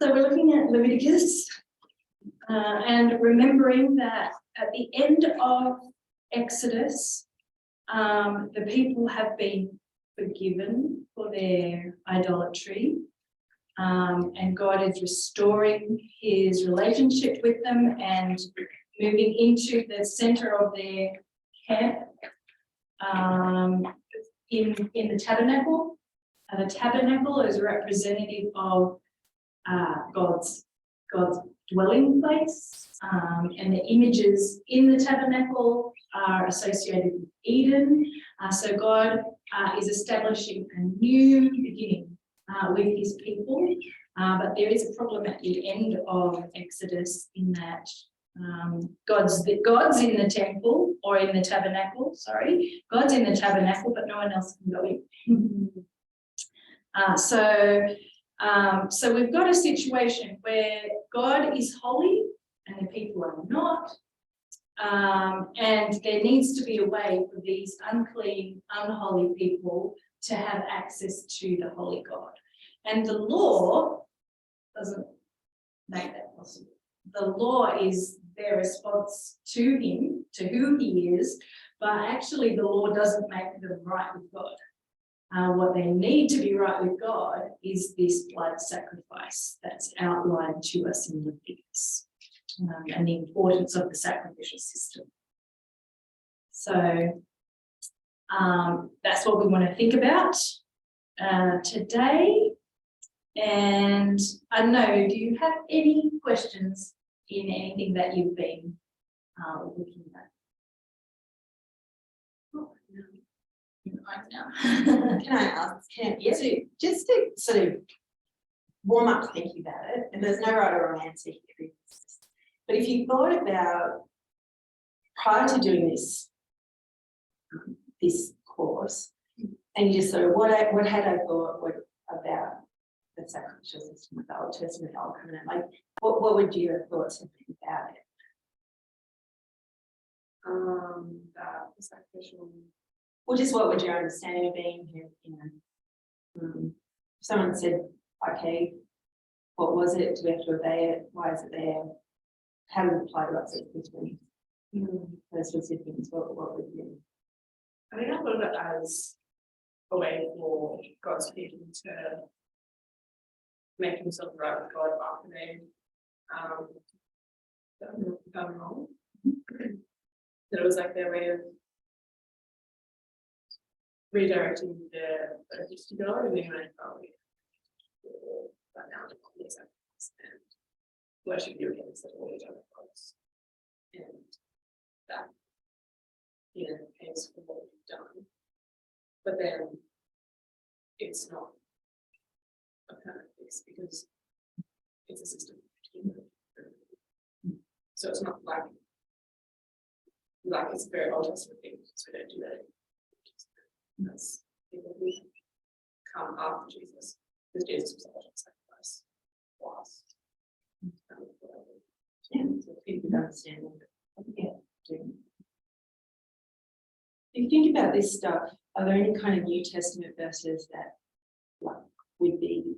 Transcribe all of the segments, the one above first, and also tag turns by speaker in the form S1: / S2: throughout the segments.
S1: So we're looking at Leviticus and remembering that at the end of Exodus, the people have been forgiven for their idolatry, and God is restoring his relationship with them and moving into the center of their camp in the tabernacle. And the tabernacle is representative of God's dwelling place, and the images in the tabernacle are associated with Eden. So God is establishing a new beginning with his people, but there is a problem at the end of Exodus in that God's in the temple, or in the tabernacle, sorry. God's in the tabernacle, but no one else can go in. So we've got a situation where God is holy and the people are not, and there needs to be a way for these unclean, unholy people to have access to the holy God. And the law doesn't make that possible. The law is their response to him, to who he is, but actually the law doesn't make them right with God. What they need to be right with God is this blood sacrifice that's outlined to us in Leviticus, and the importance of the sacrificial system. So that's what we want to think about today. And I don't know, do you have any questions in anything that you've been looking at?
S2: Can I ask, just to sort of warm up thinking about it, and there's no right or wrong answer here, but if you thought about, prior to doing this course, and you just sort of, what had I thought about the sacrificial system of the Old Testament, the Old Covenant, like what would your thoughts have been about it?
S3: The sacrificial.
S2: Well, just what would your understanding of being here, someone said, okay, what was it? Do we have to obey it? Why is it there? How does it apply to us between those recipients? What would you?
S3: I think I thought of it as a way for God's people to make himself right with God after they done wrong. That it was like their way of redirecting their focus to God, and being like, oh, but now to the sacrifice and worship you again instead of all the other gods. And that, pays for what we've done. But then it's not a permanent fix because it's a system. So it's not like it's a very Old Testament thing, so we don't do that. That's people who come after Jesus, because Jesus was a sacrifice for us.
S2: So people don't understand what doing. If you think about this stuff, are there any kind of New Testament verses that would be,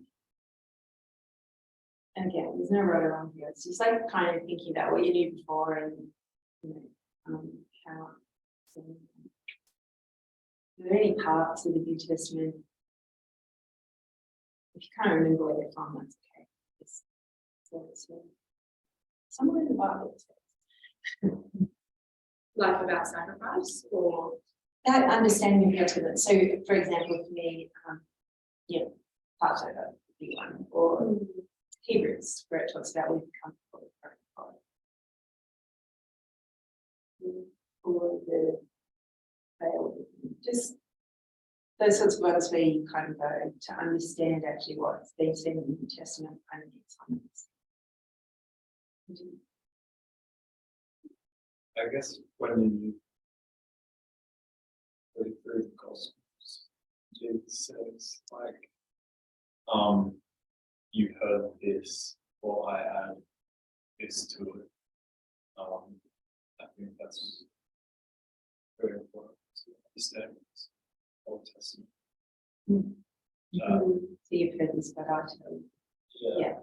S2: and again, there's no right or wrong here, it's just like kind of thinking about what you knew before and how. Are there any parts of the New Testament, if you can't remember where they're from, that's okay. Somewhere in the Bible it says.
S3: Like about sacrifice, or
S2: That understanding of the ultimate. So, for example, for me, Passover would be one, or Hebrews, where it talks about we become fully God. Or the veil, just those sorts of ones where you kind of go to understand actually what's being said in the New Testament, kind of needs comments.
S4: I guess when you read through the Gospels, Jesus says, like, you heard this, or I add this to it. I think that's very important to understand this Old Testament.
S2: So you've heard this, but I tell you. Yeah.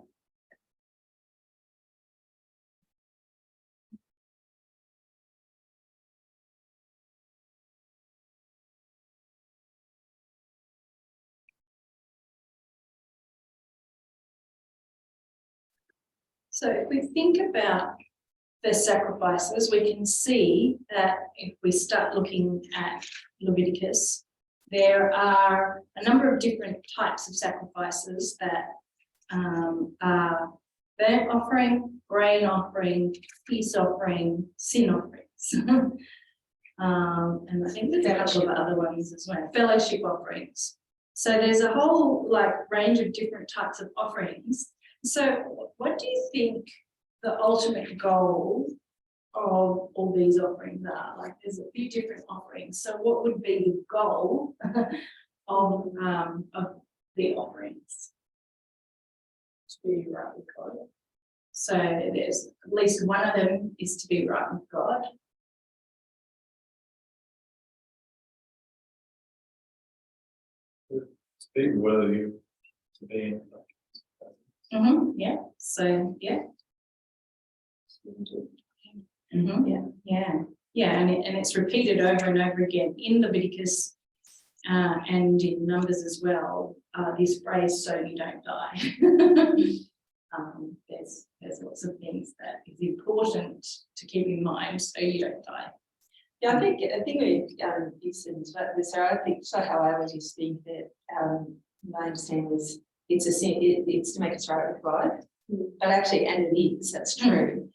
S1: So if we think about the sacrifices, we can see that if we start looking at Leviticus, there are a number of different types of sacrifices that are burnt offering, grain offering, peace offering, sin offerings. And I think there's a couple of other ones as well, fellowship offerings. So there's a whole range of different types of offerings. So what do you think the ultimate goal of all these offerings are? Like, there's a few different offerings. So what would be the goal of the offerings?
S3: To be right with God.
S1: So there's at least one of them is to be right with God.
S4: To be worthy to be in
S1: Yeah. So yeah. Yeah, and it's repeated over and over again in Leviticus and in Numbers as well. This phrase, "so you don't die." There's lots of things that is important to keep in mind, so you don't die.
S2: Yeah, I think we listened, but so I think so. How I always used to think that my understanding was it's to make us right with God, but actually, and it is, that's true.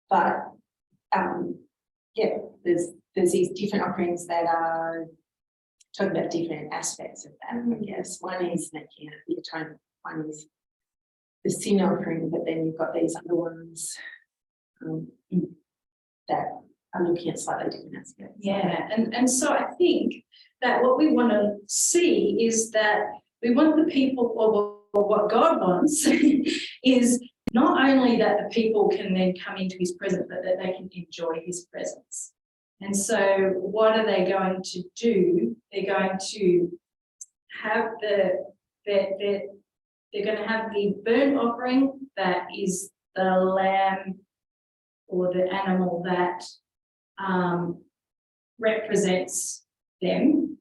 S2: But yeah, there's these different offerings that are talking about different aspects of that. I guess one is making the atonement, one is the sin offering, but then you've got these other ones that are looking at slightly different aspects.
S1: Yeah, and so I think that what we want to see is that we want the people, or what God wants is not only that the people can then come into his presence, but that they can enjoy his presence. And so what are they going to do? They're going to have they're going to have the burnt offering, that is the lamb or the animal that represents them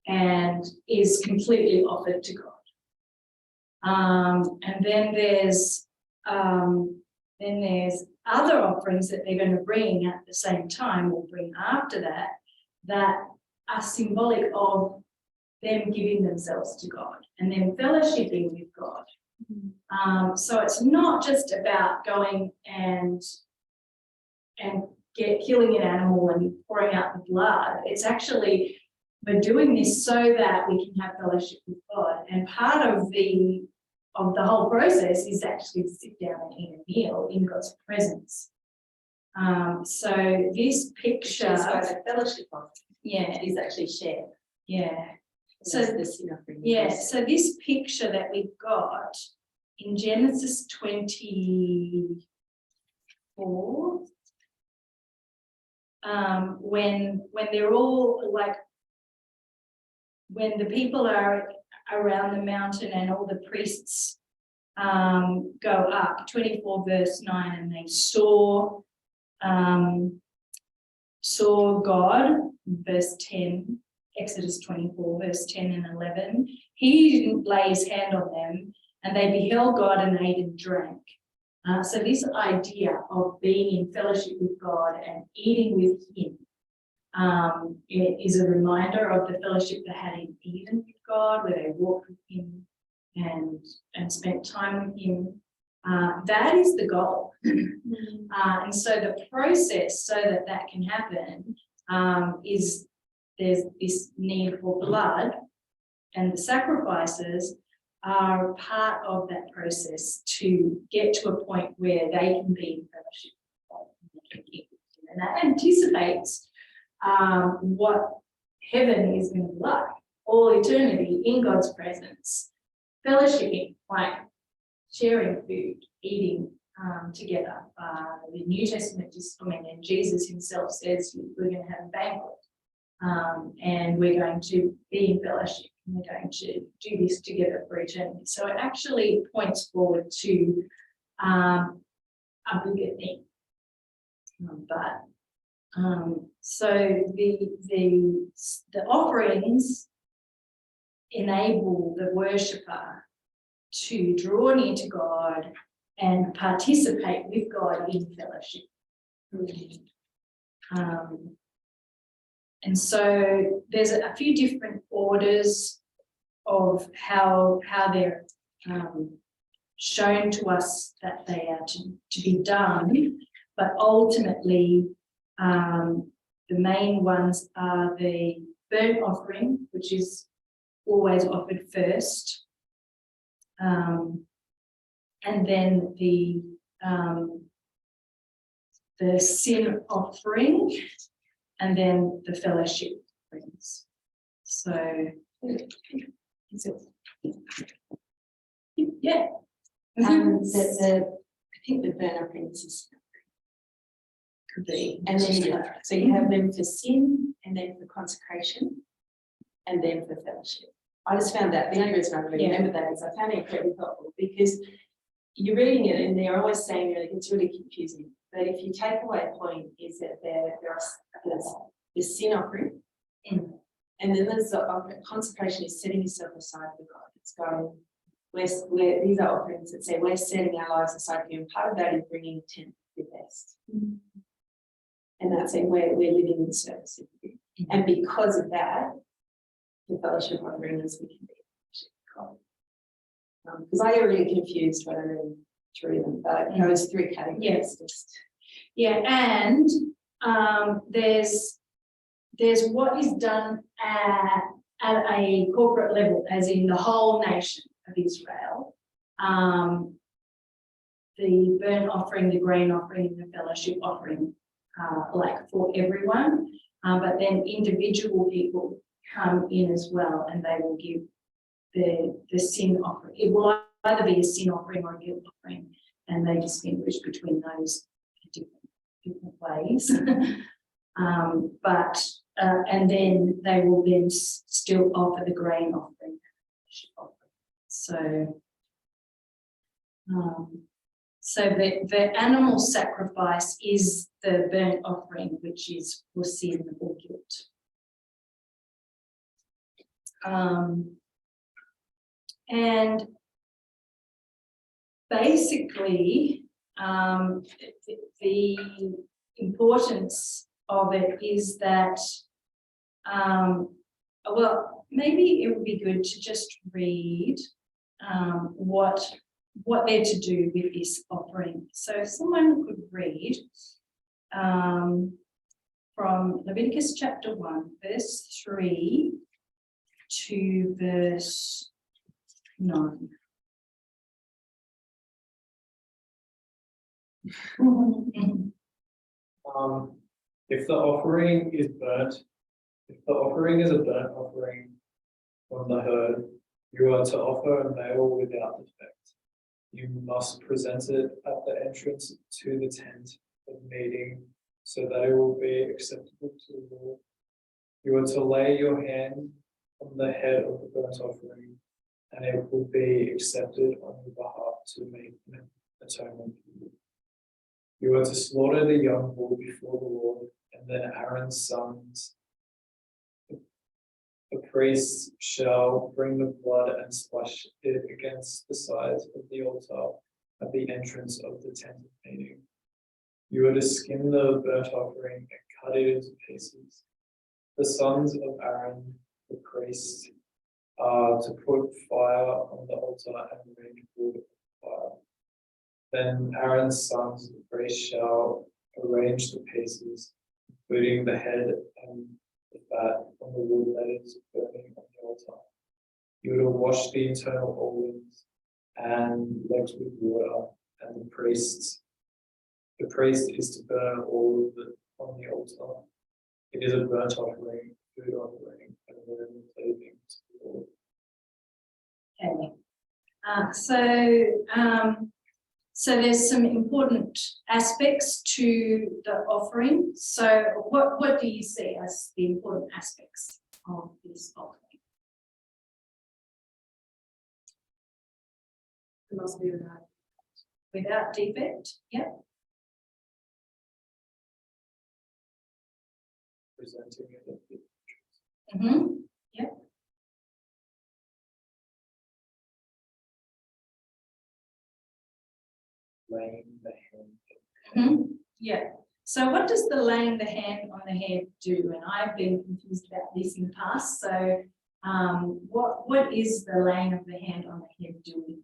S1: and is completely offered to God. And then there's other offerings that they're going to bring at the same time, or bring after that, that are symbolic of them giving themselves to God and then fellowshipping with God. So it's not just about going and killing an animal and pouring out the blood. It's actually, we're doing this so that we can have fellowship with God. And part of the whole process is actually to sit down and eat a meal in God's presence. So this picture,
S2: the fellowship of is actually shared.
S1: Yeah. So
S2: the sin offering.
S1: Yeah. So this picture that we got in Genesis 24, when they're all when the people are around the mountain and all the priests go up, 24 verse 9, and they saw God, verse 10, Exodus 24 verse 10 and 11. He didn't lay his hand on them, and they beheld God and ate and drank. So this idea of being in fellowship with God and eating with him, it is a reminder of the fellowship they had in Eden with God, where they walked with him and spent time with him. That is the goal. And so the process so that can happen is there's this need for blood, and the sacrifices are part of that process to get to a point where they can be in fellowship with God. And that anticipates what heaven is going to be like, all eternity in God's presence, fellowshipping, like sharing food, eating together. The New Testament is coming, and Jesus himself says we're going to have a banquet, and we're going to be in fellowship, and we're going to do this together for eternity. So it actually points forward to a bigger thing. So the offerings enable the worshipper to draw near to God and participate with God in fellowship. And so there's a few different orders of how they're shown to us that they are to be done, but ultimately the main ones are the burnt offering, which is always offered first, and then the sin offering, and then the fellowship offerings. So, is it? Yeah.
S2: I think the burnt offerings is
S1: Could be.
S2: and then so you have them for sin, and then for consecration, and then for fellowship. I just found that the only reason I really remember that is I found it incredibly helpful, because you're reading it and they're always saying it's really confusing. But if you take away a point, is that there's the sin offering, and then there's the consecration is setting yourself aside for God. It's going, we're these are offerings that say we're setting our lives aside for you, and part of that is bringing a tenth of your best. And that's saying we're living in the service of you. And because of that, the fellowship offering is we can be God. Because I get really confused when I read through them, but those three categories.
S1: Yes.
S2: Just...
S1: Yeah, and there's what is done at a corporate level, as in the whole nation of Israel. The burnt offering, the grain offering, the fellowship offering, like for everyone. But then individual people come in as well, and they will give the sin offering. It will either be a sin offering or a guilt offering, and they distinguish between those different ways. And then they will then still offer the grain offering. So, the animal sacrifice is the burnt offering, which is for sin or guilt. And basically, the importance of it is that, well, maybe it would be good to just read what they're to do with this offering. So if someone could read from Leviticus chapter 1, verse 3 to verse 9.
S4: If the offering is a burnt offering from the herd, you are to offer a male without defect. You must present it at the entrance to the tent of meeting, so that it will be acceptable to the Lord. You are to lay your hand on the head of the burnt offering, and it will be accepted on your behalf to make atonement for you. You are to slaughter the young bull before the Lord, and then Aaron's sons, the priests, shall bring the blood and splash it against the sides of the altar at the entrance of the tent of meeting. You are to skin the burnt offering and cut it into pieces. The sons of Aaron, the priest, are to put fire on the altar and make wood fire. Then Aaron's sons, the priest, shall arrange the pieces, including the head and the fat on the wood that is burning on the altar. You are to wash the internal organs and legs with water, and the priest is to burn all of it on the altar. It is a burnt offering, food offering, and wearing clothing to the Lord.
S1: Okay. So there's some important aspects to the offering. So what do you see as the important aspects of this offering?
S3: It must be
S1: Without defect, yeah.
S4: Presenting it at the
S1: Yeah.
S4: laying the hand.
S1: Yeah. So what does the laying the hand on the head do? And I've been confused about this in the past. So what is the laying of the hand on the head doing?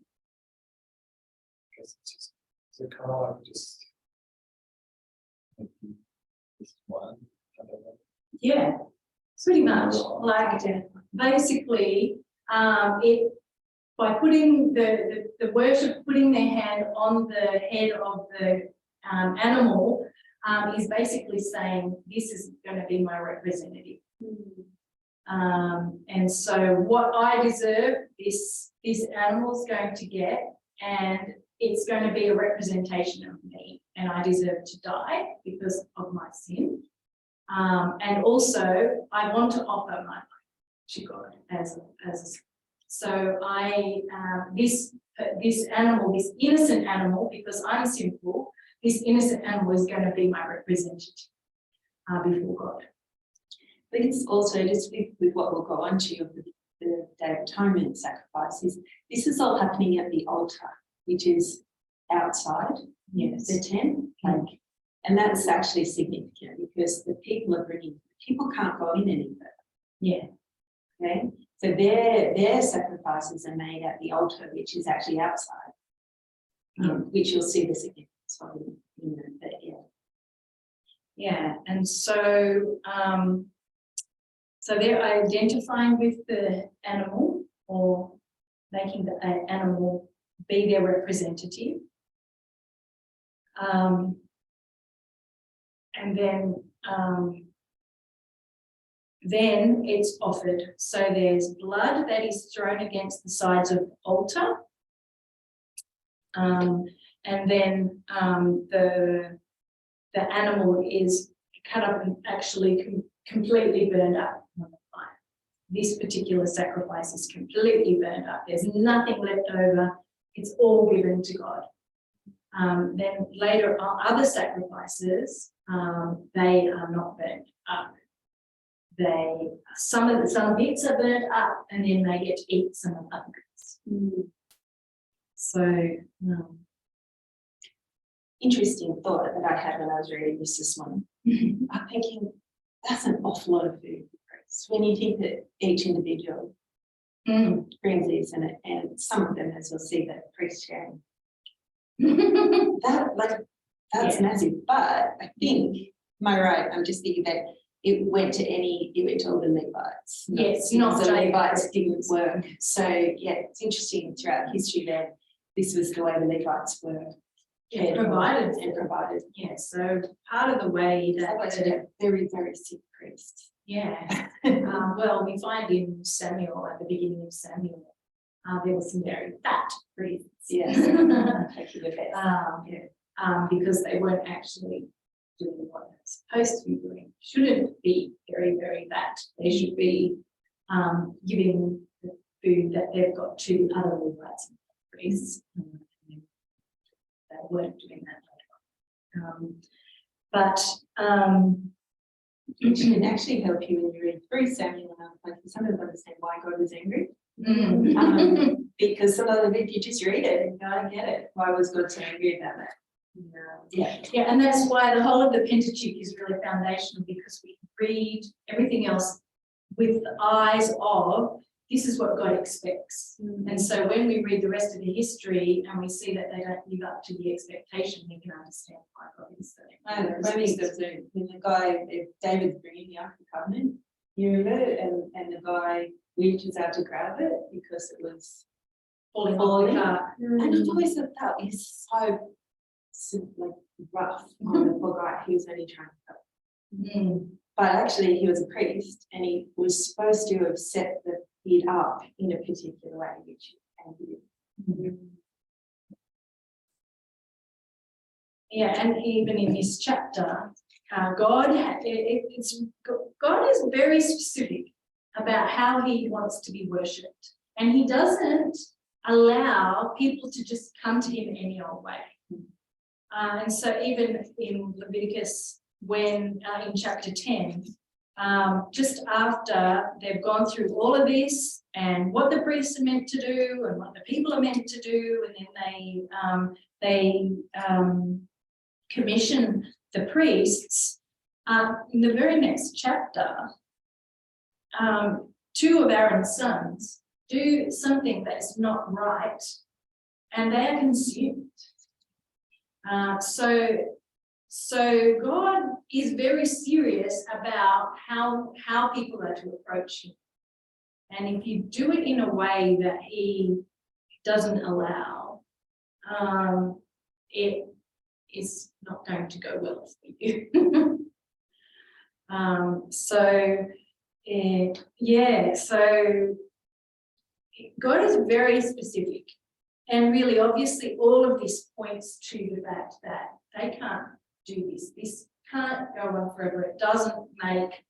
S4: Because it's just, so kind of like just one. I don't know.
S1: Yeah, pretty much. Like basically, it by putting the worship, putting their hand on the head of the animal, is basically saying, this is going to be my representative. And so what I deserve, this animal's going to get, and it's going to be a representation of me, and I deserve to die because of my sin. And also I want to offer my life to God so I this animal, this innocent animal, because I'm sinful, this innocent animal is going to be my representative before God.
S2: But it's also just with what we'll go on to the Day of Atonement sacrifices. This is all happening at the altar, which is outside the tent, and that's actually significant because the people can't go in any further. Yeah. Okay. So their sacrifices are made at the altar, which is actually outside, which you'll see the significance of in the
S1: Yeah, and so so they're identifying with the animal or making the animal be their representative. And then it's offered. So there's blood that is thrown against the sides of the altar. And then the animal is cut up and actually completely burned up on the fire. This particular sacrifice is completely burned up. There's nothing left over. It's all given to God. Then later other sacrifices, they are not burnt up. Some bits are burnt up, and then they get to eat some of the other bits. So
S2: interesting thought that I had when I was reading this morning. I'm thinking that's an awful lot of food for priests. When you think that each individual brings these in it, and some of them, as you'll see, that priests sharing. That's massive. But I think, am I right? I'm just thinking that it went to all the Levites.
S1: Yes, not
S2: the
S1: the
S2: Levites didn't work. So yeah, it's interesting throughout history that this was the way the Levites were provided.
S1: Yeah, so part of the way that
S2: very, very sick priest.
S1: Yeah. Well, we find in Samuel, at the beginning of Samuel, there were some very fat priests.
S2: Yes.
S1: Because they weren't actually doing what they're supposed to be doing. Shouldn't be very, very fat. They should be giving the food that they've got to other Levites and priests. They weren't doing that later.
S2: It can actually help you when you read through Samuel, like some of them understand why God was angry. Because some of them, if you just read it and go, I get it. Why was God so angry about that?
S1: Yeah, and that's why the whole of the Pentateuch is really foundational, because we read everything else with the eyes of this is what God expects. And so when we read the rest of the history and we see that they don't live up to the expectation, we can understand why God is so angry.
S2: When the guy, David's bringing the Ark of the Covenant, you remember it, and the guy reaches out to grab it because it was
S1: falling off the cart.
S2: And I've always thought that is so like rough on the poor guy. He was only trying to help. But actually he was a priest and he was supposed to have set the it up in a particular way, which he did.
S1: Yeah, and even in this chapter, God is very specific about how he wants to be worshipped, and he doesn't allow people to just come to him any old way. And so even in Leviticus, when in chapter 10, just after they've gone through all of this and what the priests are meant to do and what the people are meant to do, and then they commission the priests. In the very next chapter, 2 of Aaron's sons do something that's not right, and they are consumed. So God is very serious about how people are to approach him. And if you do it in a way that he doesn't allow, it is not going to go well for you. So God is very specific. And really, obviously, all of this points to the fact that they can't do this. This can't go on forever. It doesn't make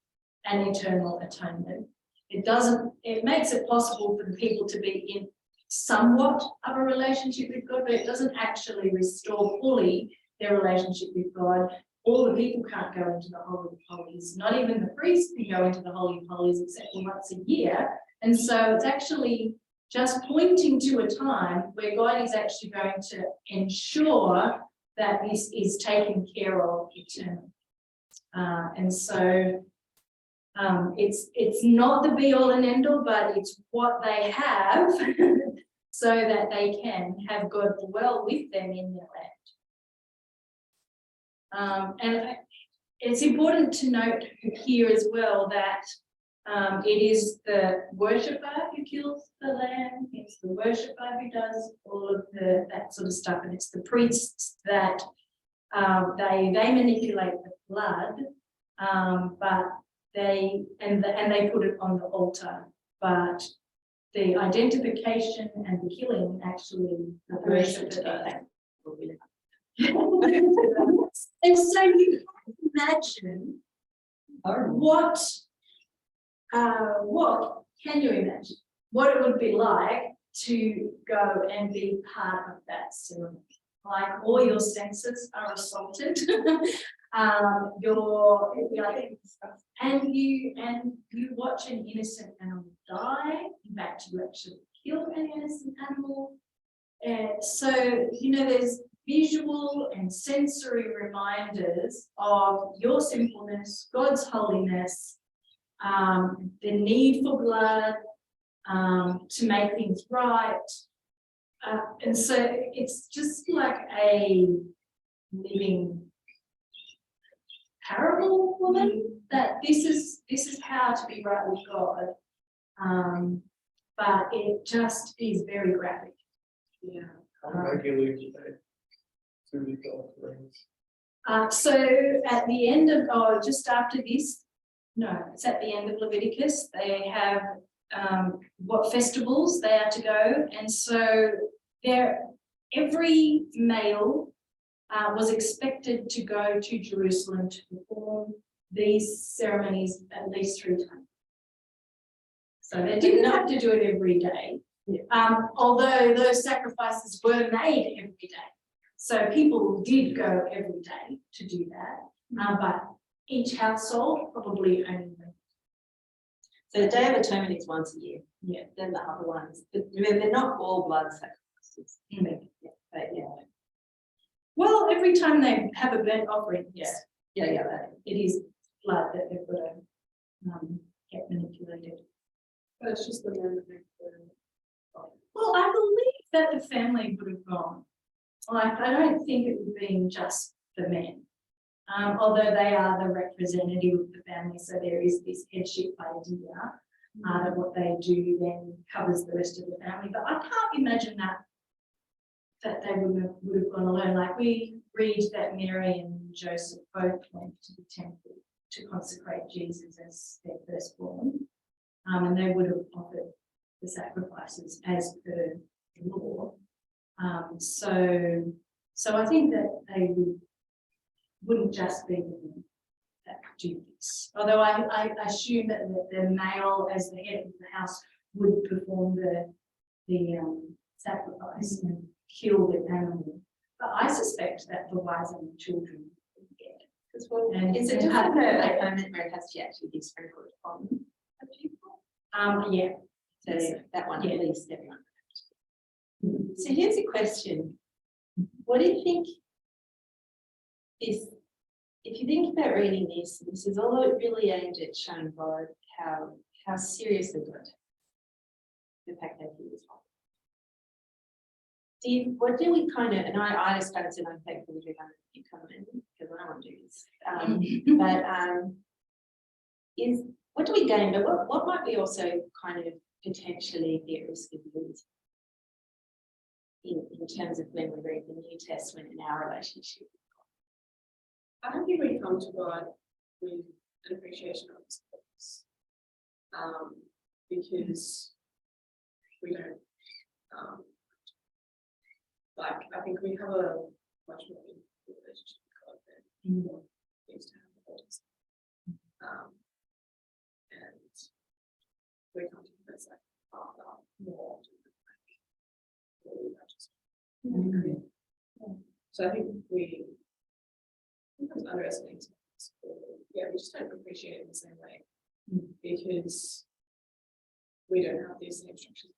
S1: an eternal atonement. It makes it possible for the people to be in somewhat of a relationship with God, but it doesn't actually restore fully their relationship with God. All the people can't go into the Holy of Holies. Not even the priests can go into the Holy of Holies except once a year. And so it's actually just pointing to a time where God is actually going to ensure that this is taken care of eternally. And so it's not the be all and end all, but it's what they have so that they can have God dwell with them in their land. And it's important to note here as well that it is the worshipper who kills the lamb, it's the worshipper who does all of that sort of stuff, and it's the priests that they manipulate the blood, but they put it on the altar, but the identification and the killing actually the worshipper does. And so you can imagine what can you imagine what it would be like to go and be part of that ceremony? Like all your senses are assaulted, and you watch an innocent animal die. In fact, you actually kill an innocent animal. So there's visual and sensory reminders of your sinfulness, God's holiness, the need for blood to make things right. And so it's just like a living parable for them, that this is how to be right with God. But it just is very graphic.
S3: Yeah.
S4: Regularly today. Through the offerings.
S1: So at the end of, just after this, no, it's at the end of Leviticus, they have what festivals they are to go. And so every male was expected to go to Jerusalem to perform these ceremonies at least 3 times. So they didn't have to do it every day, although those sacrifices were made every day. So people did go every day to do that, but each household probably only went.
S2: So the Day of Atonement is once a year.
S1: Yeah.
S2: Then the other ones, but remember, they're not all blood sacrifices.
S1: Mm.
S2: But yeah.
S1: Well, every time they have a burnt offering, yes,
S2: Yeah.
S1: it is blood that they've got to get manipulated.
S3: But it's just the men that make
S1: Well, I believe that the family would have gone. Like, I don't think it would have been just the men, although they are the representative of the family. So there is this headship idea that what they do then covers the rest of the family. But I can't imagine that they would have gone alone. Like, we read that Mary and Joseph both went to the temple to consecrate Jesus as their firstborn, and they would have offered the sacrifices as per the law. So I think that they wouldn't just be the men that do this. Although I assume that the male, as the head of the house, would perform the sacrifice and kill the animal. But I suspect that the wives and the children would get.
S2: As well.
S1: And-
S2: Is it
S1: and
S2: just
S1: part-
S2: like a moment where it has to actually be sprinkled on the people?
S1: Yeah.
S2: So that one
S1: Yeah.
S2: at least everyone. So here's a question. What do you think is, if you think about reading this is all really aimed at showing God how seriously God takes the fact that he is wrong. What do we kind of, and I just kind of said I'm thankful you come in because I don't want to do this. What do we gain? But what might we also kind of potentially be at risk of losing in terms of when we read the New Testament and our relationship?
S3: I don't think we come to God with an appreciation of his purpose. Because we don't, like, I think we have a much more meaningful relationship with God than what we used to have with others. And we come to him as like Father more often than like really just. So I think we sometimes underestimate this. Yeah, we just don't appreciate it in the same way because we don't have these same structures.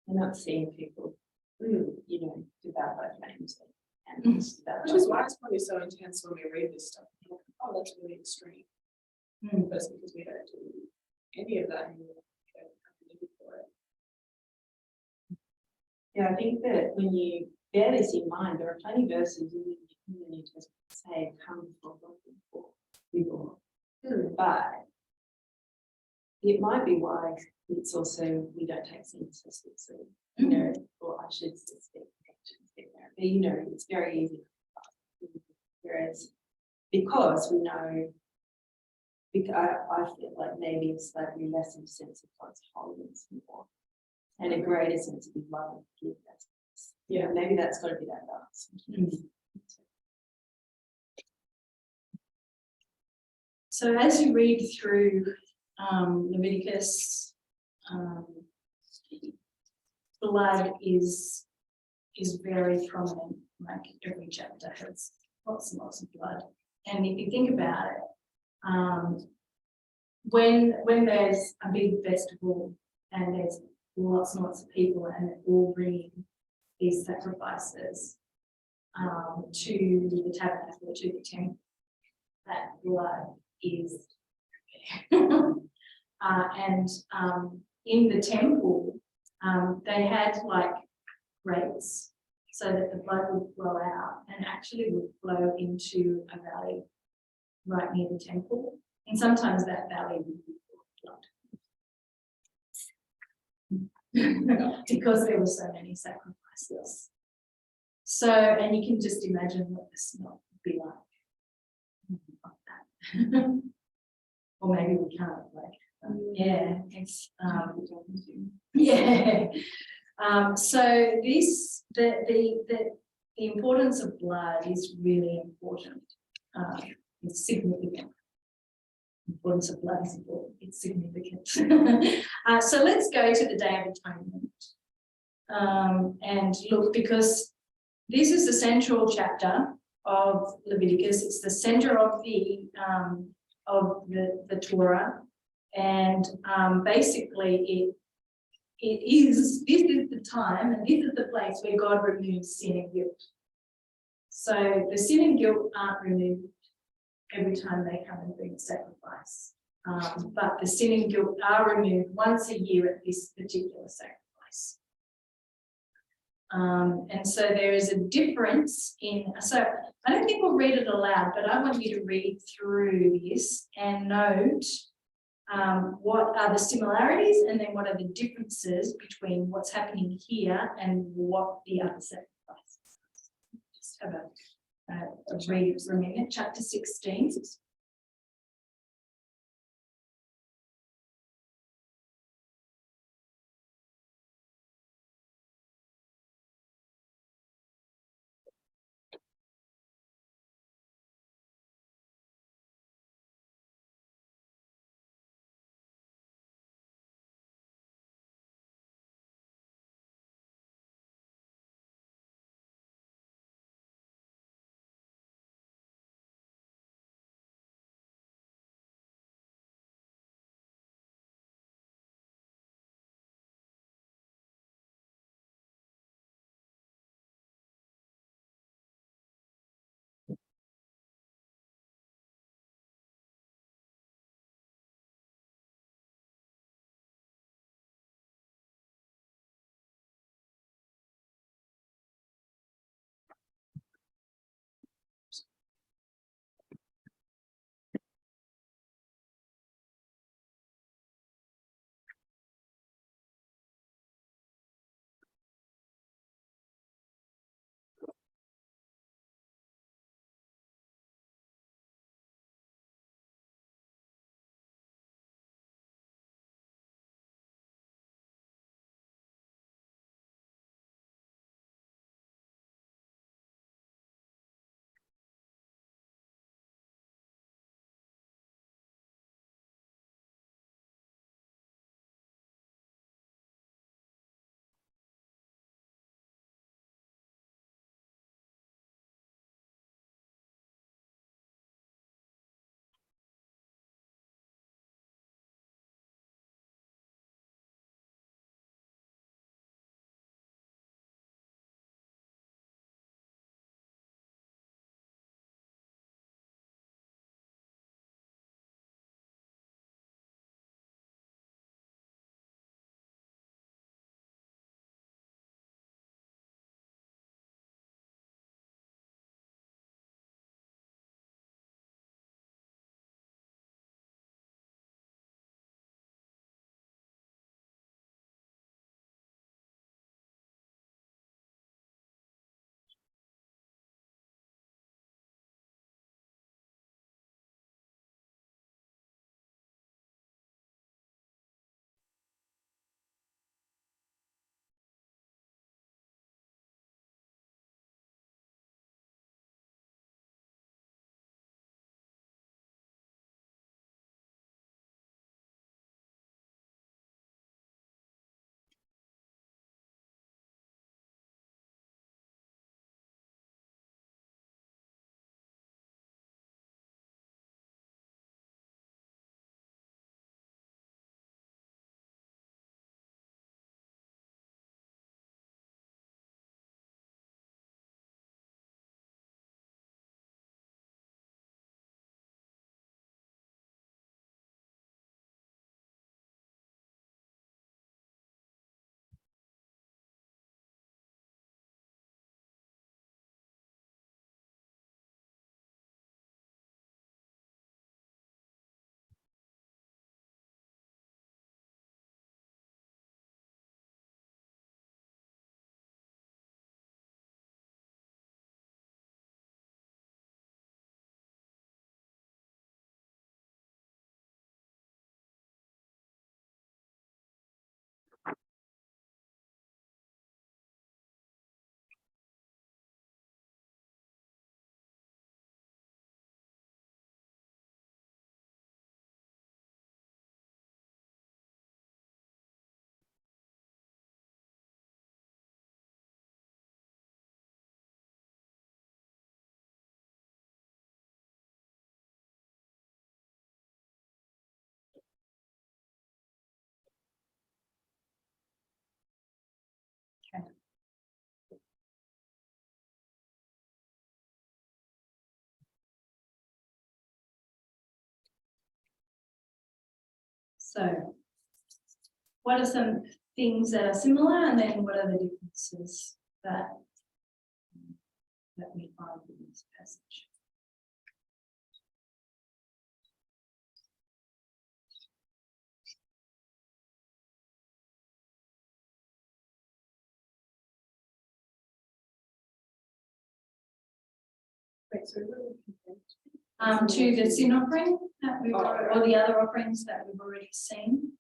S2: We're not seeing people, you know, devout by flames and
S3: Which is why it's probably so intense when we read this stuff. We're like, oh, that's really extreme. But it's because we don't do any of that anymore. We don't have to live for it.
S2: Yeah, I think that when you bear this in mind, there are plenty of verses in the New Testament that say, come before God before people. But it might be why it's also, we don't take things so seriously, you know, or I should speak there. But you know, it's very easy. Whereas, because we know, because I feel like maybe it's slightly less of a sense of God's holiness more, and a greater sense of his love and forgiveness. Yeah, maybe that's got to be that balance.
S1: So as you read through Leviticus, blood is very prominent. Like every chapter has lots and lots of blood. And if you think about it, when there's a big festival and there's lots and lots of people and they're all bringing these sacrifices to the tabernacle, to the temple, that blood is and in the temple they had like grates so that the blood would flow out and actually would flow into a valley right near the temple, and sometimes that valley would be full of blood because there were so many sacrifices. So, and you can just imagine what the smell would be like. Or maybe we can't, like, yeah, it's yeah. So this the importance of blood is really important. It's significant. The importance of blood is important. It's significant. So let's go to the Day of Atonement and look, because this is the central chapter of Leviticus. It's the center of the Torah, and basically this is the time and this is the place where God removes sin and guilt. So the sin and guilt aren't removed every time they come and bring a sacrifice, but the sin and guilt are removed once a year at this particular sacrifice. And so there is a difference in, so I don't think we'll read it aloud, but I want you to read through this and note what are the similarities and then what are the differences between what's happening here and what the other sacrifices. Just have a read for a minute, chapter 16. So what are some things that are similar, and then what are the differences that we find in this passage?
S3: Wait, so really
S1: To the sin offering that we've or the other offerings that we've already seen.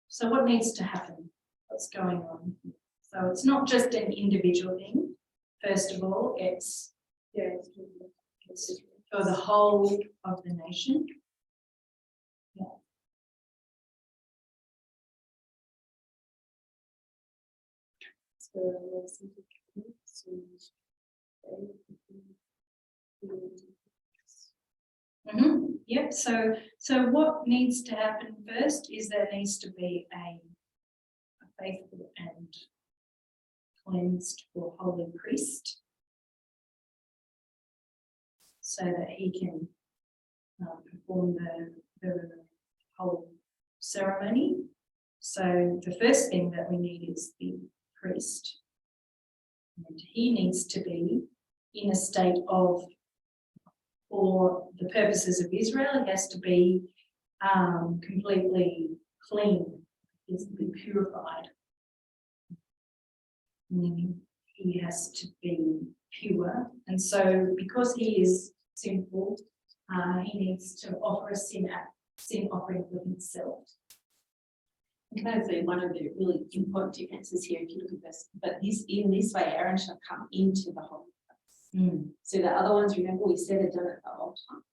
S1: So what needs to happen? What's going on? So it's not just an individual thing. First of all, it's for the whole of the nation. Yeah. Yep. So what needs to happen first is there needs to be a faithful and cleansed or holy priest, so that he can perform the whole ceremony. So the first thing that we need is the priest, and he needs to be in a state of, for the purposes of Israel, he has to be completely clean. He has to be purified. He has to be pure, and so because he is sinful, he needs to offer a sin offering for himself.
S2: Can I say one of the really important differences here, if you look at this, but in this way, Aaron shall come into the holy place. So the other ones, remember, we said had done it the whole time.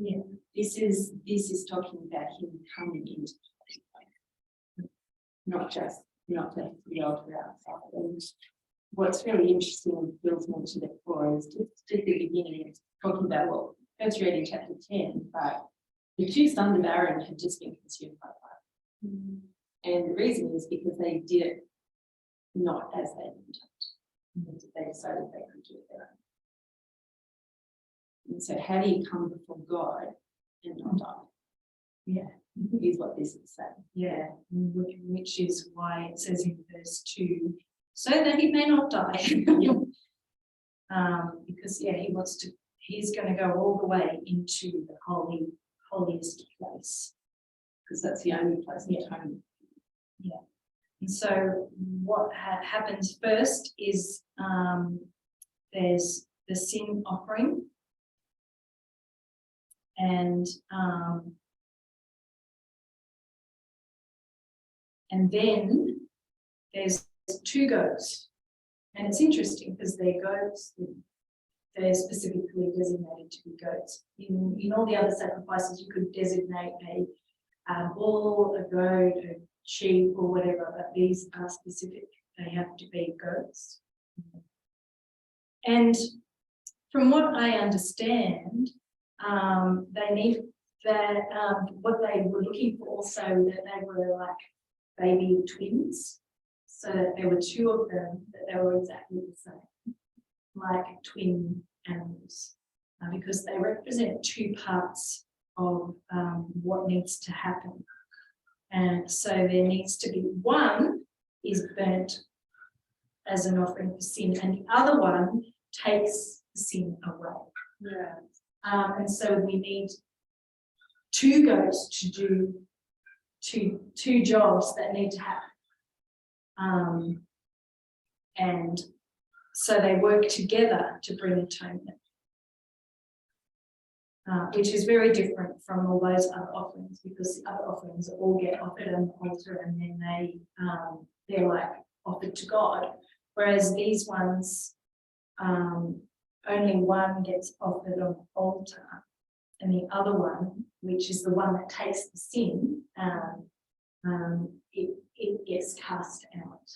S1: Yeah.
S2: This is talking about him coming into the holy place, not just the altar outside. And what's really interesting, and Bill's mentioned it before, is just at the beginning, it's talking about what first read in chapter 10, but the two sons of Aaron had just been consumed by fire. And the reason is because they did it not as they intended. They decided they could do it their own. And so how do you come before God and not die?
S1: Yeah.
S2: Is what this is saying.
S1: Yeah, which is why it says in verse 2, so that he may not die. Because he's going to go all the way into the holiest place.
S2: Because that's the only place in time.
S1: Yeah. And so what happens first is there's the sin offering, and then there's two goats, and it's interesting because they're goats. They're specifically designated to be goats. In all the other sacrifices, you could designate a bull, a goat, a sheep, or whatever, but these are specific. They have to be goats. And from what I understand, they need that. What they were looking for also, that they were like baby twins. So that there were two of them, that they were exactly the same, like twin animals, because they represent two parts of what needs to happen. And so there needs to be one is burnt as an offering for sin, and the other one takes the sin away.
S3: Yeah.
S1: And so we need two goats to do two jobs that need to happen. And so they work together to bring atonement, which is very different from all those other offerings, because the other offerings all get offered on the altar and then they're like offered to God, whereas these ones, only one gets offered on the altar, and the other one, which is the one that takes the sin, it gets cast out.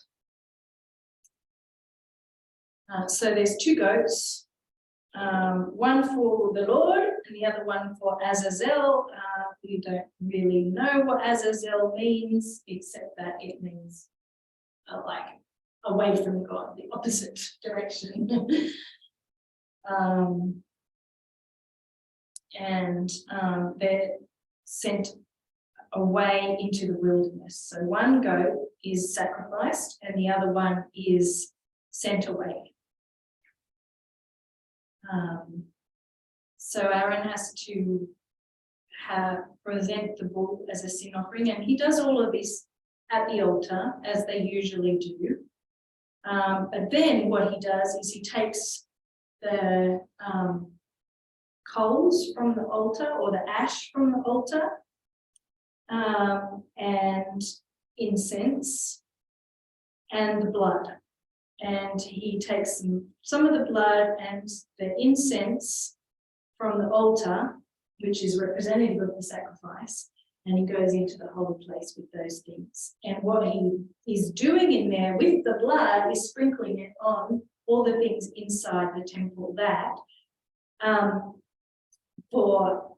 S1: So there's two goats, one for the Lord and the other one for Azazel. We don't really know what Azazel means, except that it means like away from God, the opposite direction. and they're sent away into the wilderness. So one goat is sacrificed and the other one is sent away. So Aaron has to present the bull as a sin offering, and he does all of this at the altar as they usually do. But then what he does is he takes the coals from the altar, or the ash from the altar, and incense and the blood. And he takes some of the blood and the incense from the altar, which is representative of the sacrifice, and he goes into the holy place with those things. And what he is doing in there with the blood is sprinkling it on all the things inside the temple that for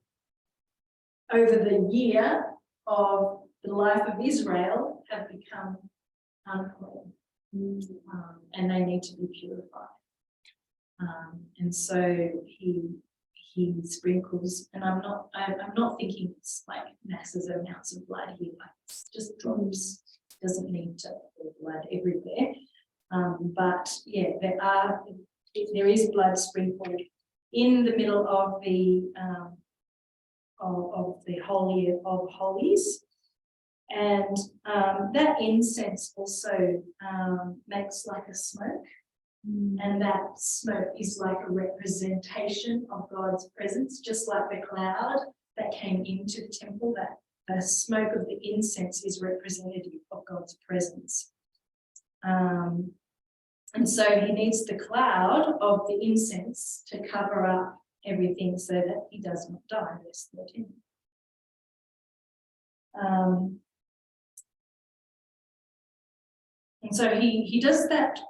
S1: over the year of the life of Israel have become unclean, and they need to be purified. And so he sprinkles, and I'm not thinking it's like massive amounts of blood here, like it's just drops. Doesn't need to pour blood everywhere. But yeah, there is blood sprinkled in the middle of the Holy of Holies, and that incense also makes like a smoke, and that smoke is like a representation of God's presence, just like the cloud that came into the temple. That the smoke of the incense is representative of God's presence. And so he needs the cloud of the incense to cover up everything so that he does not die. Verse 13. And so he does that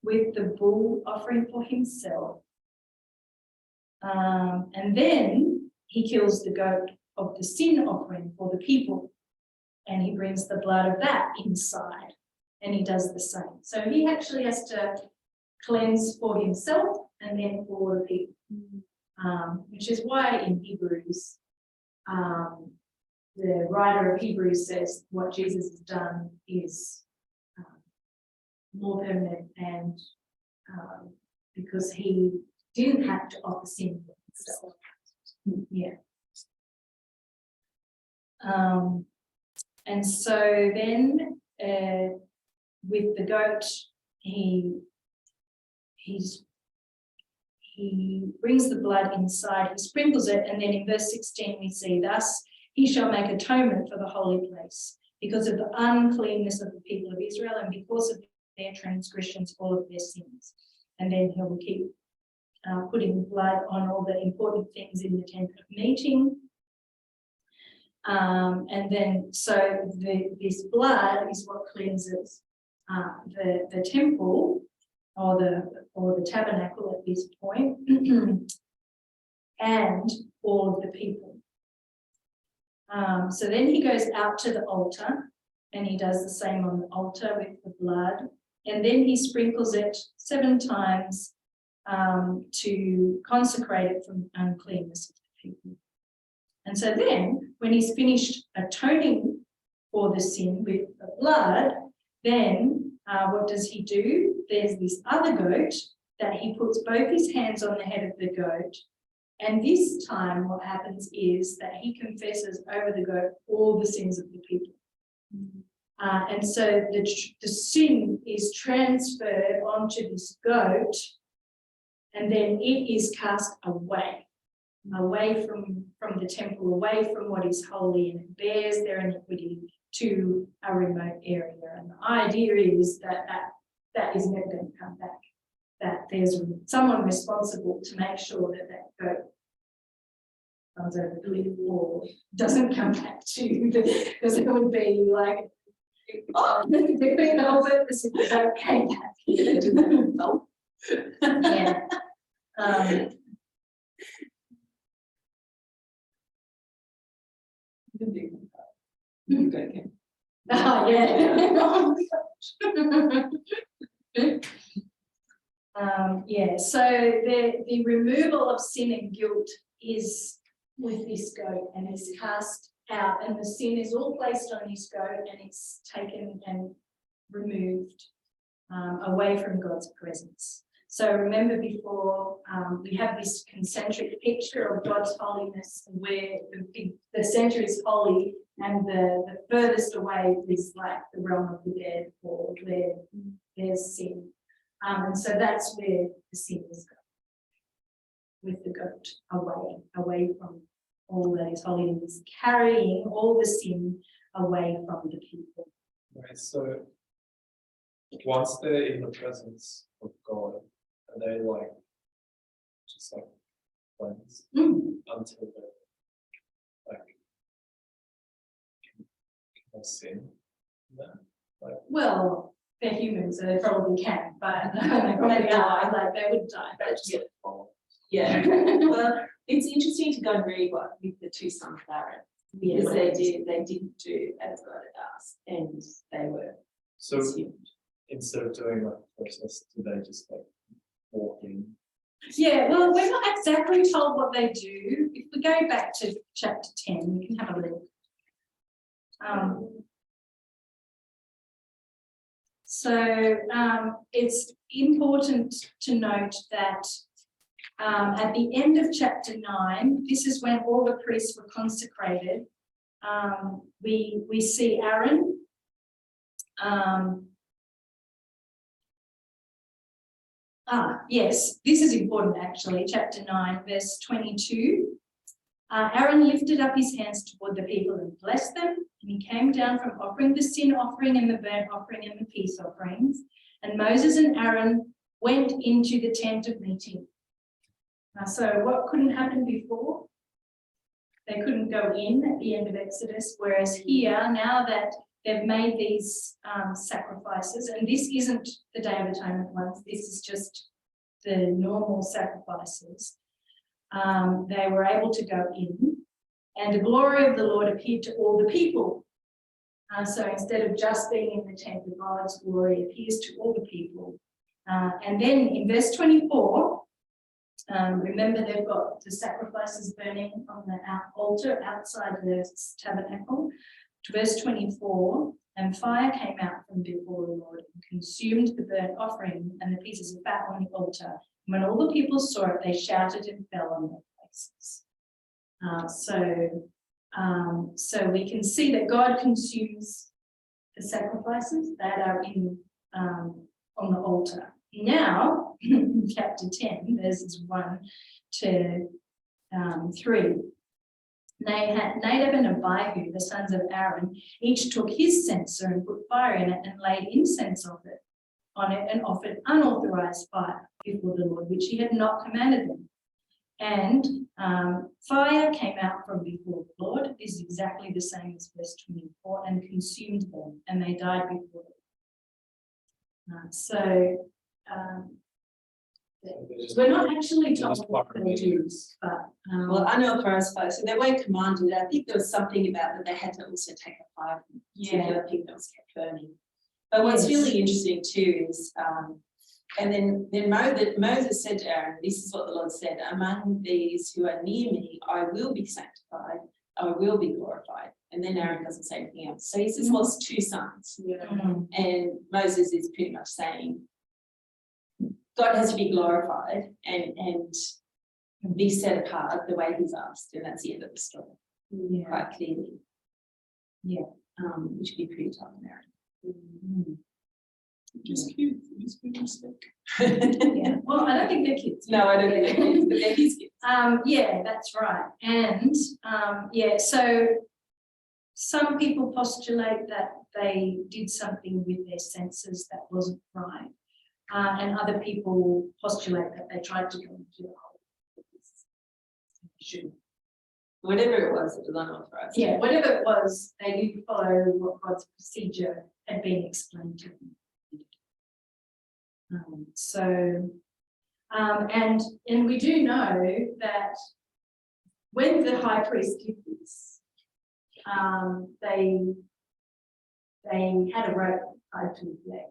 S1: with the bull offering for himself. And then he kills the goat of the sin offering for the people, and he brings the blood of that inside, and he does the same. So he actually has to cleanse for himself and then for the people, which is why in Hebrews, the writer of Hebrews says what Jesus has done is more permanent, and because he didn't have to offer sin for himself. Yeah. And so then with the goat, he brings the blood inside, he sprinkles it, and then in verse 16 we see, thus he shall make atonement for the holy place because of the uncleanness of the people of Israel and because of their transgressions, all of their sins. And then he will keep putting blood on all the important things in the tent of meeting. And then so this blood is what cleanses the temple or the tabernacle at this point and all of the people. So then he goes out to the altar and he does the same on the altar with the blood, and then he sprinkles it 7 times to consecrate it from the uncleanness of the people. And so then when he's finished atoning for the sin with the blood, then what does he do? There's this other goat that he puts both his hands on the head of the goat, and this time what happens is that he confesses over the goat all the sins of the people. And so the sin is transferred onto this goat, and then it is cast away from the temple, away from what is holy, and it bears their iniquity to a remote area. And the idea is that is never going to come back, that there's someone responsible to make sure that goat comes over the cliff or doesn't come back to because it would be like, oh, the Queen Albert, this is okay. Yeah. Oh, yeah. Yeah, so the removal of sin and guilt is with this goat and is cast out, and the sin is all placed on this goat and it's taken and removed away from God's presence. So remember before, we have this concentric picture of God's holiness where the center is holy and the furthest away is like the realm of the dead or where there's sin. And so that's where the sin is going, with the goat away from all that is holy, and is carrying all the sin away from the people.
S4: Right, so once they're in the presence of God, are they like just like cleansed until they like can sin? No? Like,
S1: Well, they're humans, so they probably can, but they probably die, like they would die.
S2: Yeah, well, it's interesting to go and read what with the two sons of Aaron, because they didn't do as God had asked, and they were
S4: so
S2: consumed.
S4: instead of doing like a process, do they just like walk in?
S1: Yeah, well, we're not exactly told what they do. If we go back to chapter 10, we can have a look. So it's important to note that at the end of chapter 9, this is when all the priests were consecrated. We see Aaron. Yes, this is important actually, chapter 9, verse 22. Aaron lifted up his hands toward the people and blessed them, and he came down from offering the sin offering and the burnt offering and the peace offerings. And Moses and Aaron went into the tent of meeting. So what couldn't happen before? They couldn't go in at the end of Exodus, whereas here, now that they've made these sacrifices, and this isn't the Day of Atonement ones, this is just the normal sacrifices, they were able to go in, and the glory of the Lord appeared to all the people. So instead of just being in the tent, God's glory appears to all the people. And then in verse 24, remember they've got the sacrifices burning on the altar outside the tabernacle. Verse 24, and fire came out from before the Lord and consumed the burnt offering and the pieces of fat on the altar. And when all the people saw it, they shouted and fell on their faces. So we can see that God consumes the sacrifices that are in on the altar. Now, in chapter 10, verses 1 to 3. Nadab and Abihu, the sons of Aaron, each took his censer and put fire in it and laid incense on it and offered unauthorized fire before the Lord, which he had not commanded them. And fire came out from before the Lord, is exactly the same as verse 24, and consumed them, and they died before them. We're not actually told what they do, but
S2: Well, unauthorized fire, so they weren't commanded. I think there was something about that they had to also take a fire from a particular pig that was kept burning. But what's really interesting too is, and then Moses said to Aaron, this is what the Lord said, among these who are near me, I will be sanctified, I will be glorified. And then Aaron doesn't say anything else. So he's just lost two sons. And Moses is pretty much saying, God has to be glorified and be set apart the way he's asked, and that's the end of the story. Quite clearly. Which would be pretty tough on Aaron. Just cute.
S1: yeah. Well, I don't think they're kids.
S2: No, I don't think they're kids, but they're his kids.
S1: Yeah, that's right. And so some people postulate that they did something with their senses that wasn't right. And other people postulate that they tried to go into the whole.
S2: Whatever it was unauthorized.
S1: Yeah, whatever it was, they didn't follow what God's procedure had been explained to them. And we do know that when the high priest did this, they had a rope tied to his leg.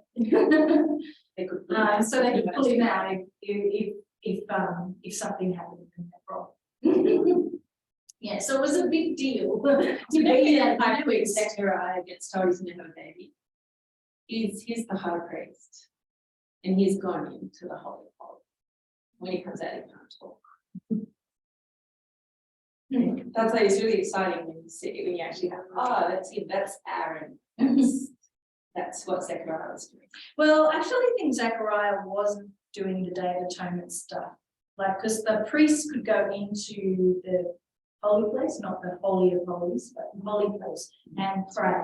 S1: They could so they could pull him out if something happened in that problem. Yeah, so it was a big deal to be that high priest.
S2: Zechariah gets told he's gonna have a baby. He's the high priest. And he's gone into the Holy of Holies. When he comes out, he can't talk. That's why it's really exciting when you actually have, oh, that's him, that's Aaron. That's what Zechariah was doing.
S1: Well, I actually think Zechariah wasn't doing the Day of Atonement stuff. Like, because the priests could go into the holy place, not the Holy of Holies, but the holy place, and pray,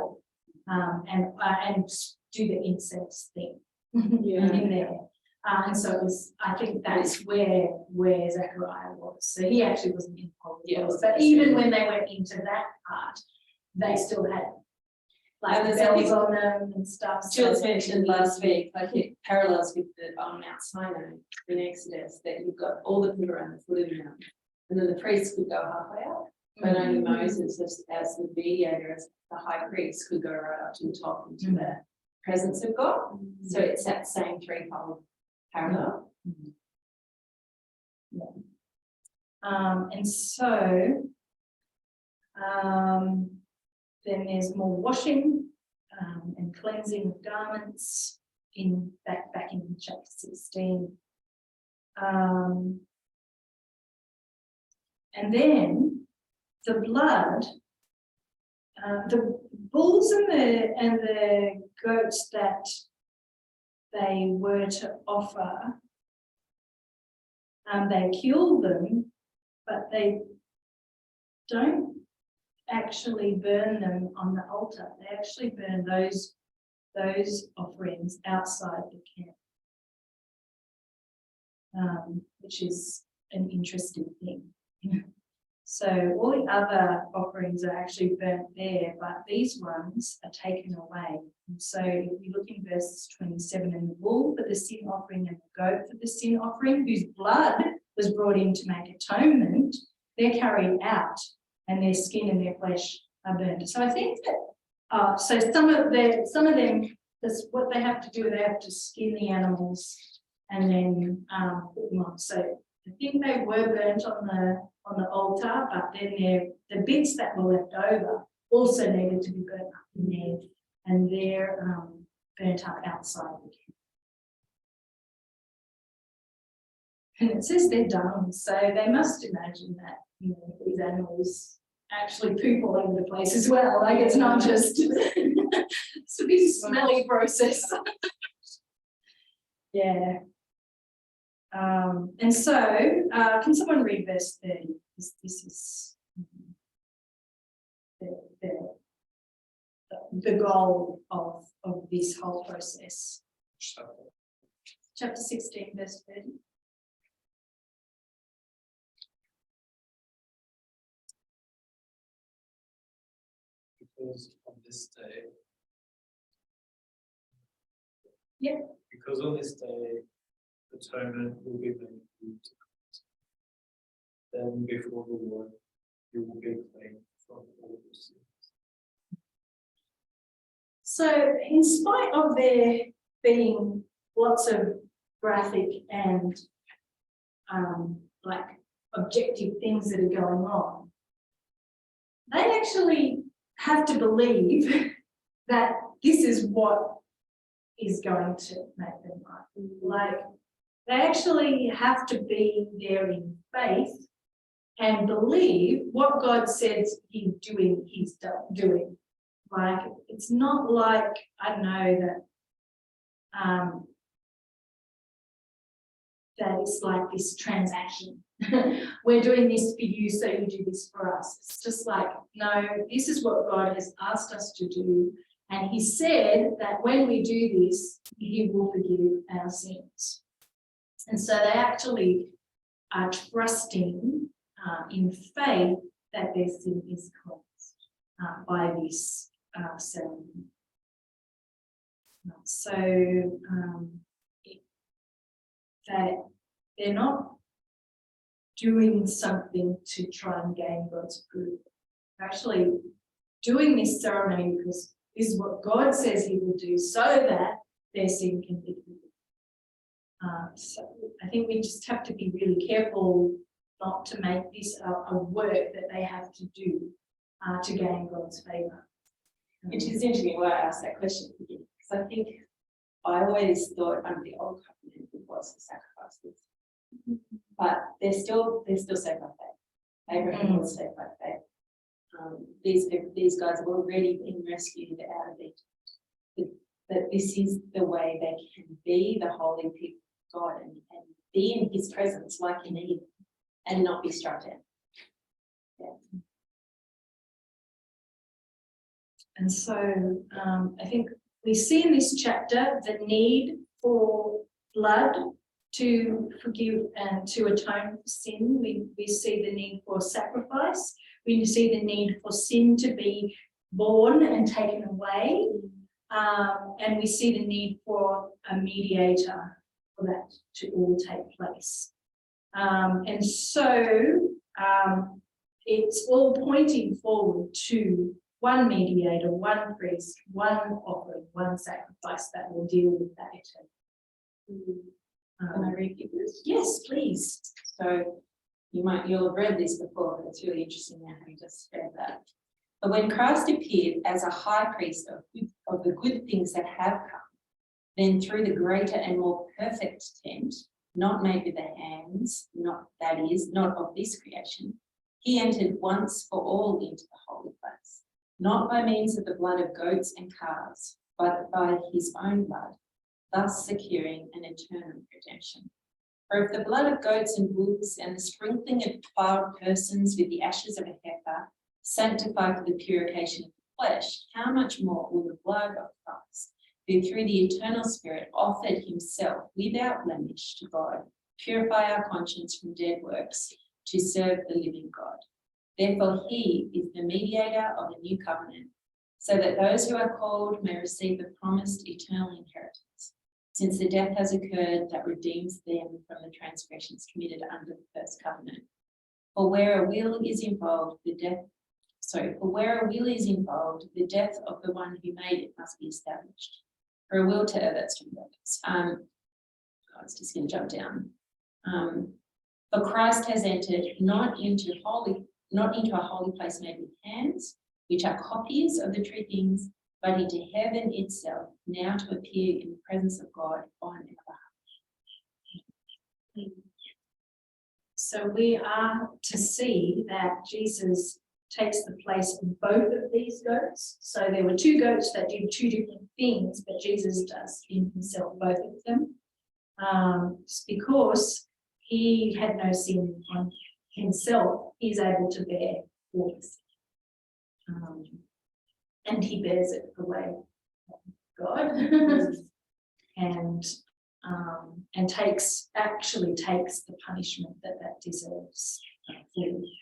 S1: and do the incense thing in there. And so it was, I think that's where Zechariah was. So he actually wasn't in the holy place. But even when they went into that part, they still had like
S2: And there's
S1: bells on them and stuff.
S2: Jules mentioned last week, like it parallels with the on Mount Sinai in Exodus, that you've got all the people around the foot of the mountain, and then the priests could go halfway up, but only Moses, as the mediator, as the high priest, could go right up to the top into the presence of God. So it's that same threefold parallel.
S1: And so then there's more washing and cleansing of garments in back in chapter 16. And then the blood, the bulls and the goats that they were to offer, they kill them, but they don't actually burn them on the altar. They actually burn those offerings outside the camp, which is an interesting thing. So all the other offerings are actually burnt there, but these ones are taken away. And so if you look in verses 27, and the bull for the sin offering and the goat for the sin offering, whose blood was brought in to make atonement, they're carried out, and their skin and their flesh are burnt. So I think that so some of them, that's what they have to do. They have to skin the animals and then put them on. So I think they were burnt on the altar, but then the bits that were left over also needed to be burnt up in there, and they're burnt up outside the camp. And it says they're dung, so they must imagine that, you know, these animals actually poop all over the place as well. Like, it's not just it's a big smelly process. Yeah. And so, can someone read verse 30? This is the goal of this whole process. Chapter 16, verse 30.
S4: Because on this day.
S1: Yeah.
S4: Because on this day, atonement will be made for you to God. Then before the Lord, you will be clean from all your sins.
S1: So, in spite of there being lots of graphic and like objective things that are going on, they actually have to believe that this is what is going to make them right. Like, they actually have to be there in faith and believe what God says he's doing. Like, it's not like, I don't know, that it's like this transaction. We're doing this for you, so you do this for us. It's just like, no, this is what God has asked us to do. And he said that when we do this, he will forgive our sins. And so they actually are trusting in faith that their sin is cleansed by this ceremony. So that they're not doing something to try and gain God's approval. They're actually doing this ceremony because this is what God says he will do, so that their sin can be forgiven. So I think we just have to be really careful not to make this a work that they have to do to gain God's favour.
S2: Which is interesting why I asked that question, because I think I always thought under the old covenant it was the sacrifices, but they're still saved by faith. Abraham was saved by faith. These guys have already been rescued out of Egypt. That this is the way they can be the holy people of God and be in His presence like in Eden and not be struck down. Yeah.
S1: And so I think we see in this chapter the need for blood to forgive and to atone for sin. We see the need for sacrifice. We see the need for sin to be borne and taken away. And we see the need for a mediator for that to all take place. And so it's all pointing forward to one mediator, one priest, one offering, one sacrifice that will deal with that eternity.
S2: Can I read you this?
S1: Yes, please.
S2: So you'll have read this before, but it's really interesting now having just read that. But when Christ appeared as a high priest of the good things that have come, then through the greater and more perfect tent, not made with the hands, not of this creation, he entered once for all into the holy place, not by means of the blood of goats and calves, but by his own blood, thus securing an eternal redemption. For if the blood of goats and bulls and the sprinkling of defiled persons with the ashes of a heifer sanctify for the purification of the flesh, how much more will the blood of Christ, who through the eternal Spirit offered himself without blemish to God, purify our conscience from dead works to serve the living God. Therefore he is the mediator of a new covenant, so that those who are called may receive the promised eternal inheritance, since the death has occurred that redeems them from the transgressions committed under the first covenant. For where a will is involved, the death of the one who made it must be established. For a will to that's two words. I was just going to jump down. For Christ has entered not into a holy place made with hands, which are copies of the true things, but into heaven itself, now to appear in the presence of God on our behalf.
S1: So we are to see that Jesus takes the place of both of these goats. So there were two goats that did two different things, but Jesus does in himself both of them. Because he had no sin on himself, he's able to bear all this. And he bears it the way of God and actually takes the punishment that deserves fully.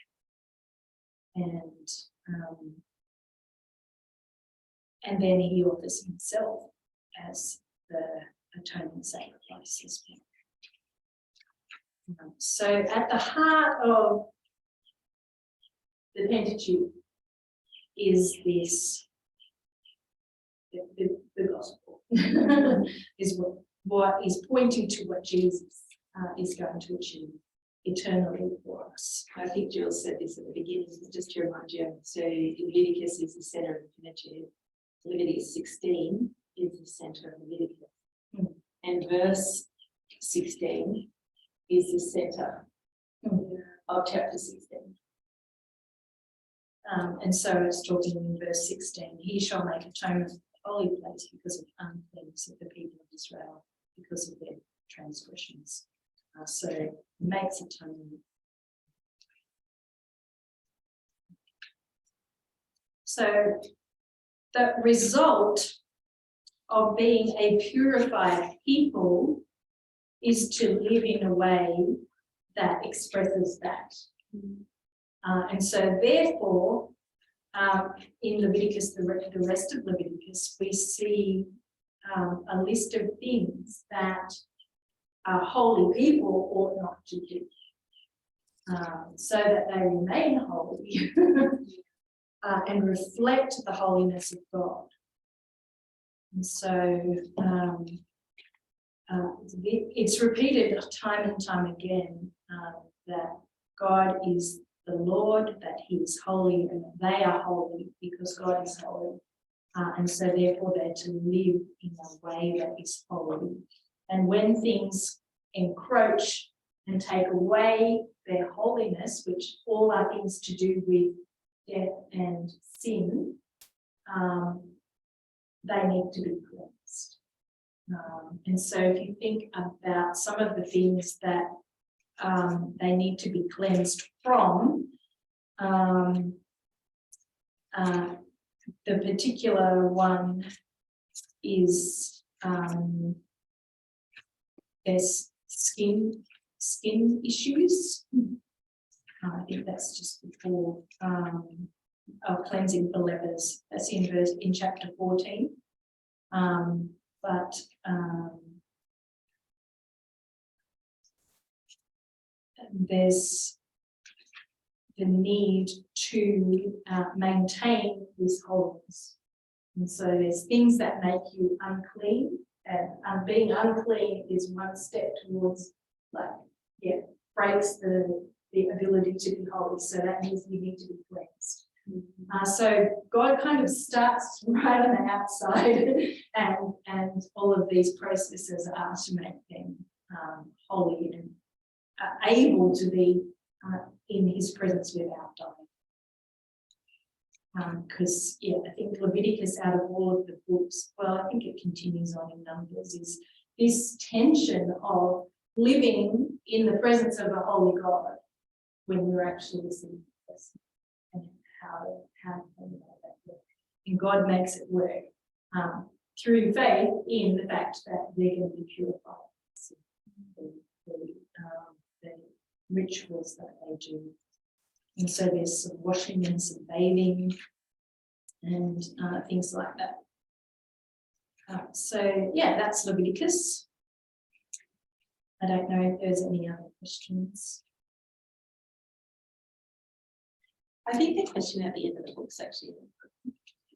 S1: And then he offers himself as the atonement sacrifice as well. So at the heart of the Pentateuch is this, the gospel, is what is pointing to what Jesus is going to achieve eternally for us.
S2: I think Jules said this at the beginning, just to remind you. So Leviticus is the center of the Pentateuch. Leviticus 16 is the center of Leviticus. And verse 16 is the center of chapter 16.
S1: And so it's talking in verse 16, he shall make atonement for the holy place because of uncleanness of the people of Israel, because of their transgressions. So he makes atonement. So the result of being a purified people is to live in a way that expresses that. And so therefore, in Leviticus, the rest of Leviticus, we see a list of things that holy people ought not to do, so that they remain holy and reflect the holiness of God. And so it's repeated time and time again that God is the Lord, that he is holy, and that they are holy because God is holy. And so therefore they're to live in a way that is holy. And when things encroach and take away their holiness, which all are things to do with death and sin, they need to be cleansed. And so if you think about some of the things that they need to be cleansed from, the particular one is there's skin issues. I think that's just before cleansing for lepers. That's in chapter 14. But there's the need to maintain this holiness. And so there's things that make you unclean, and being unclean is one step towards, breaks the ability to be holy. So that means you need to be cleansed. So God kind of starts right on the outside, and all of these processes are to make them holy and able to be in his presence without dying. Because I think Leviticus, out of all of the books, well, I think it continues on in Numbers, is this tension of living in the presence of a holy God when you're actually seeing this, and how to make that work. And God makes it work through faith in the fact that they're going to be purified. The rituals that they do. And so there's some washing and some bathing and things like that. So that's Leviticus. I don't know if there's any other questions.
S2: I think the question at the end of the book is actually,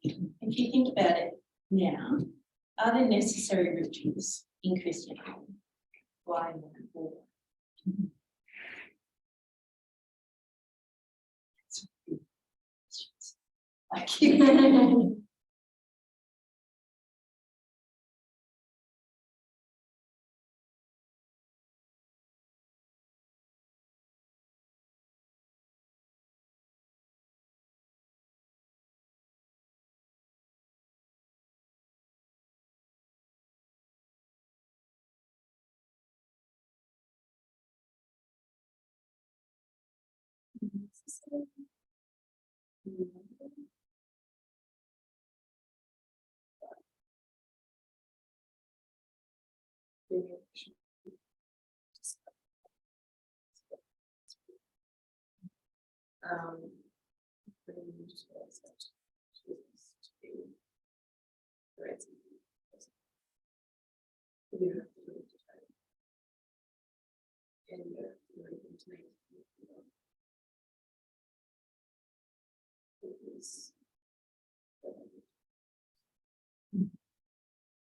S2: if you think about it now, are there necessary rituals in Christianity? Why not? Thank you.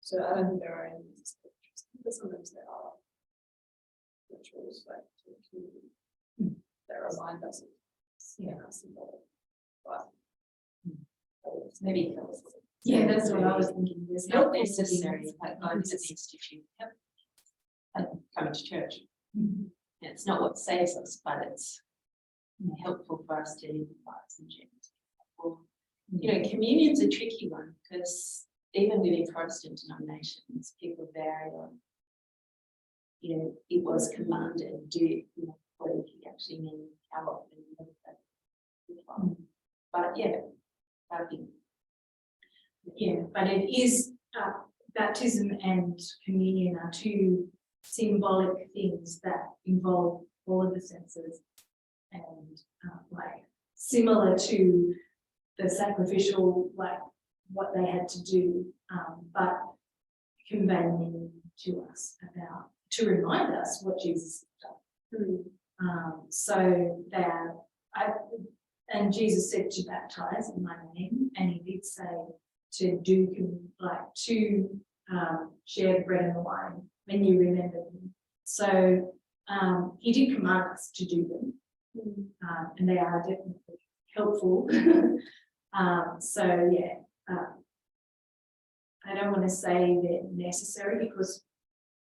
S3: So I don't think there are any, but sometimes there are rituals like to the community that remind us of symbolic, but
S2: Maybe
S1: that's what I was thinking. There's
S2: not necessary, like going to the institute, like coming to church. It's not what saves us, but it's helpful for us to live lives in general. Communion's a tricky one because even within Protestant denominations, people vary on, it was commanded, what did he actually mean, how often, but I think.
S1: But it is, baptism and communion are two symbolic things that involve all of the senses, and similar to the sacrificial, what they had to do, but conveying meaning to us to remind us what Jesus has done. So that and Jesus said to baptize in my name, and he did say to share the bread and the wine when you remember him. So he did command us to do them, And they are definitely helpful. So yeah, I don't want to say they're necessary because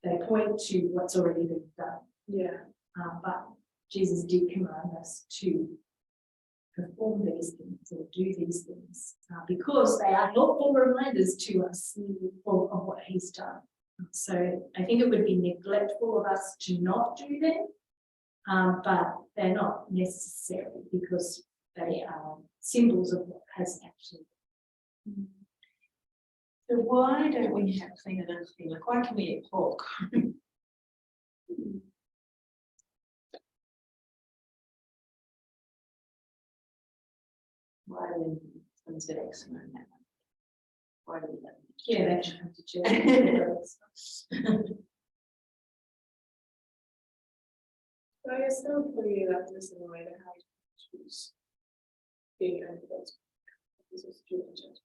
S1: they point to what's already been done.
S3: Yeah.
S1: But Jesus did command us to perform these things or do these things because they are helpful reminders to us of what he's done. So I think it would be neglectful of us to not do them, but they're not necessary because they are symbols of what has actually.
S2: So why don't we have clean and unclean? Like, why can we eat pork? Why do we, someone's got eczema in that one? Why do we have?
S1: Yeah, they should come to church.
S3: So I guess still putting that this in a way that how to choose being an adult. This is student judgment.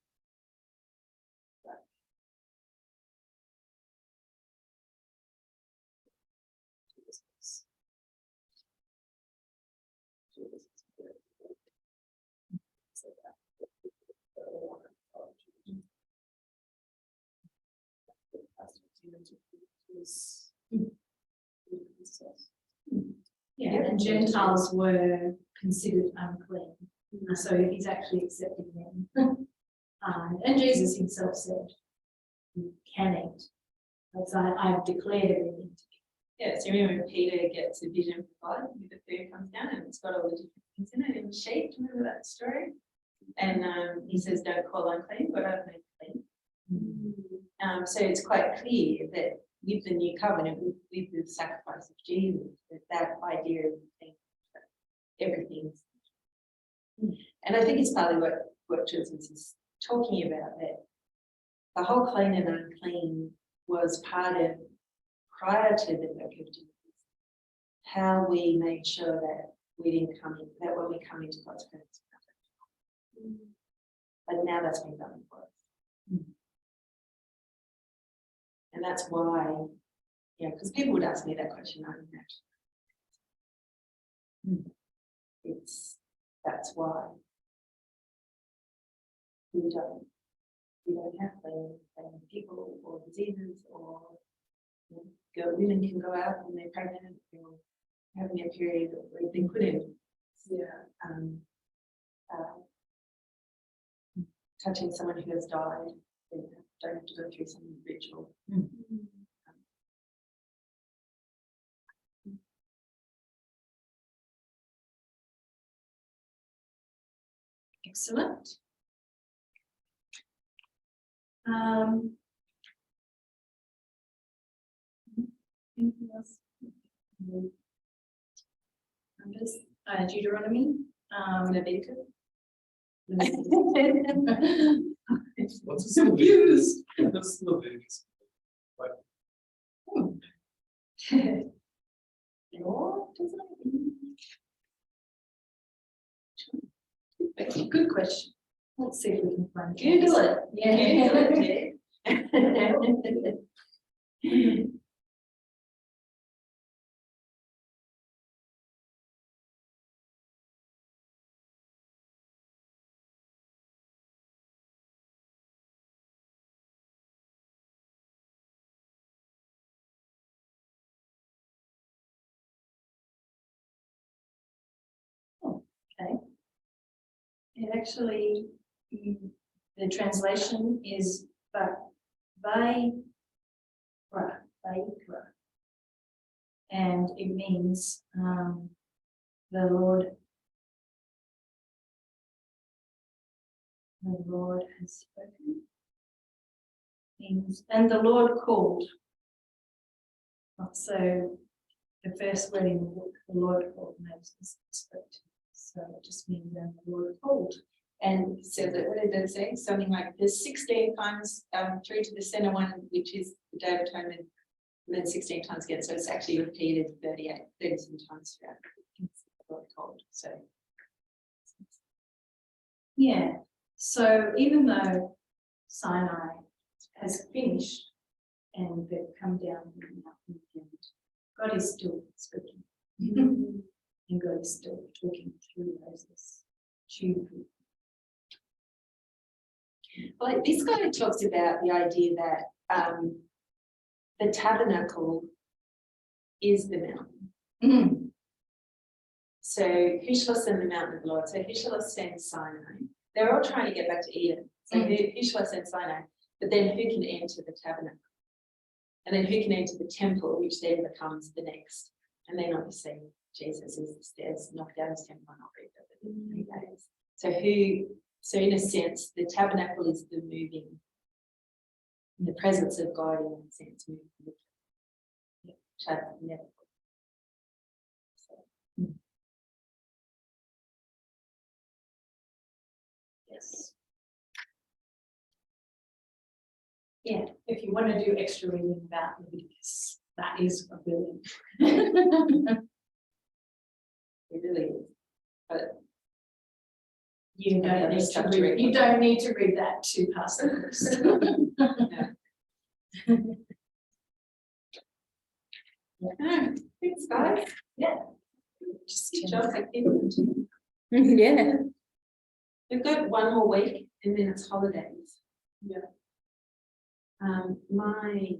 S1: Yeah, and Gentiles were considered unclean. So he's actually accepting them. And Jesus himself said, you can eat. Because I've declared everything to
S2: Yeah, so remember Peter gets a vision from God, the food comes down and it's got all the different things in it and shaped. Remember that story? And he says, don't call unclean, but I've made clean. So it's quite clear that with the new covenant, with the sacrifice of Jesus, that idea of everything's. And I think it's partly what Jesus is talking about, that the whole clean and unclean was part of, prior to the work of Jesus, how we made sure that we didn't come in, that when we come into God's presence, but now that's been done for us. And that's why, yeah, because people would ask me that question, I didn't actually. That's why we don't have the people or diseases or women can go out when they're pregnant or having a period or they couldn't. Touching someone who has died, they don't have to go through some ritual.
S1: Excellent. Anything else? Numbers, Deuteronomy, Leviticus.
S4: What's the Leviticus? What's the Leviticus?
S1: Good question. Let's see if we can find it.
S2: Google it.
S1: Yeah.
S2: Google it.
S1: Okay. It actually, the translation is Vaikra, and it means the Lord has spoken. Means, and the Lord called. So the first word in the book, the Lord called Moses spoke to. So it just means then the Lord called.
S2: And so that, what did it say? Something like there's 16 times through to the center one, which is the Day of Atonement, and then 16 times again. So it's actually repeated 30 some times throughout. The Lord called. So
S1: Yeah. So even though Sinai has finished and they've come down from the mountain, God is still speaking. And God is still talking through Moses to
S2: Like this kind of talks about the idea that the tabernacle is the mountain. So who shall ascend the mountain of the Lord? So who shall ascend Sinai? They're all trying to get back to Eden. So who shall ascend Sinai? But then who can enter the tabernacle? And then who can enter the temple, which then becomes the next. And then obviously Jesus is the stairs, knocked down his temple and not rebuilt it in 3 days. So in a sense, the tabernacle is the moving, the presence of God in a sense, moving. Which I've never.
S1: yes. Yeah, if you want to do extra reading about Leviticus, that is a building.
S2: It really is. But
S1: You
S2: Yeah,
S1: don't need
S2: there's
S1: to
S2: stuff to
S1: read,
S2: read.
S1: you don't need to read that to pass the course.
S2: thanks, guys.
S1: Yeah.
S2: Just good job. I keep it to
S1: Yeah.
S2: We've got 1 more week and then it's holidays.
S3: Yeah.
S2: My